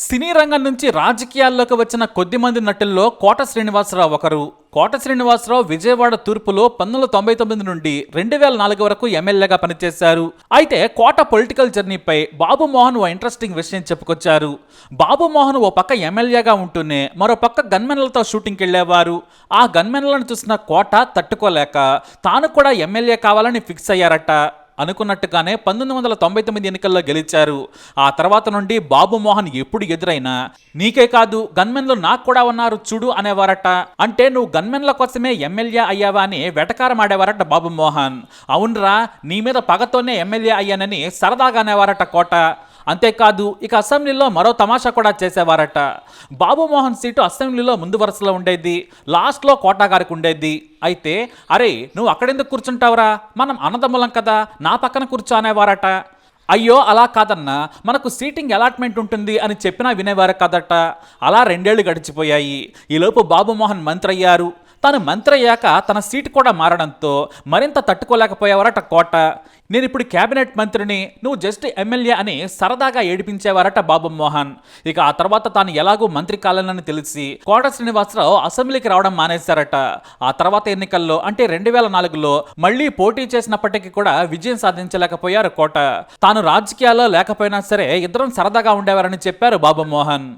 సినీ రంగం నుంచి రాజకీయాల్లోకి వచ్చిన కొద్దిమంది నటుల్లో కోట శ్రీనివాసరావు ఒకరు. కోట శ్రీనివాసరావు విజయవాడ తూర్పులో 1999 నుండి 2004 వరకు ఎమ్మెల్యేగా పనిచేశారు. అయితే కోట పొలిటికల్ జర్నీపై బాబు మోహన్ ఓ ఇంట్రెస్టింగ్ విషయం చెప్పుకొచ్చారు. బాబు మోహన్ ఓ పక్క ఎమ్మెల్యేగా ఉంటూనే మరో పక్క గన్మెన్లతో షూటింగ్కి వెళ్ళేవారు. ఆ గన్మెన్లను చూసిన కోట తట్టుకోలేక తాను కూడా ఎమ్మెల్యే కావాలని ఫిక్స్ అయ్యారట. అనుకున్నట్టుగానే 1999 ఎన్నికల్లో గెలిచారు. ఆ తర్వాత నుండి బాబు మోహన్ ఎప్పుడు ఎదురైనా నీకే కాదు గన్మెన్లు నాకు కూడా ఉన్నారు చూడు అనేవారట. అంటే నువ్వు గన్మెన్ల కోసమే ఎమ్మెల్యే అయ్యావా అని వెటకారం ఆడేవారట బాబు మోహన్. అవునరా నీ మీద పగతోనే ఎమ్మెల్యే అయ్యానని సరదాగా అనేవారట కోట. అంతేకాదు ఇక అసెంబ్లీలో మరో తమాషా కూడా చేసేవారట. బాబు మోహన్ సీటు అసెంబ్లీలో ముందు వరుసలో ఉండేది, లాస్ట్లో కోటా గారికి ఉండేది. అయితే అరే నువ్వు అక్కడెందుకు కూర్చుంటావురా, మనం అన్నదమ్ములం కదా, నా పక్కన కూర్చో అనేవారట. అయ్యో అలా కాదన్నా, మనకు సీటింగ్ అలాట్మెంట్ ఉంటుంది అని చెప్పినా వినేవారు కదట. అలా 2 ఏళ్లు గడిచిపోయాయి. ఈలోపు బాబు మోహన్ మంత్రి అయ్యారు. తాను మంత్రి అయ్యాక తన సీటు కూడా మారడంతో మరింత తట్టుకోలేకపోయేవారట కోట. నేను ఇప్పుడు క్యాబినెట్ మంత్రిని, నువ్వు జస్ట్ ఎమ్మెల్యే అని సరదాగా ఏడిపించేవారట బాబు మోహన్. ఇక ఆ తర్వాత తాను ఎలాగూ మంత్రి కాలేనని తెలిసి కోట శ్రీనివాసరావు అసెంబ్లీకి రావడం మానేశారట. ఆ తర్వాత ఎన్నికల్లో అంటే 2004లో మళ్లీ పోటీ చేసినప్పటికీ కూడా విజయం సాధించలేకపోయారు కోట. తాను రాజకీయాల్లో లేకపోయినా సరే ఇద్దరం సరదాగా ఉండేవారని చెప్పారు బాబు మోహన్.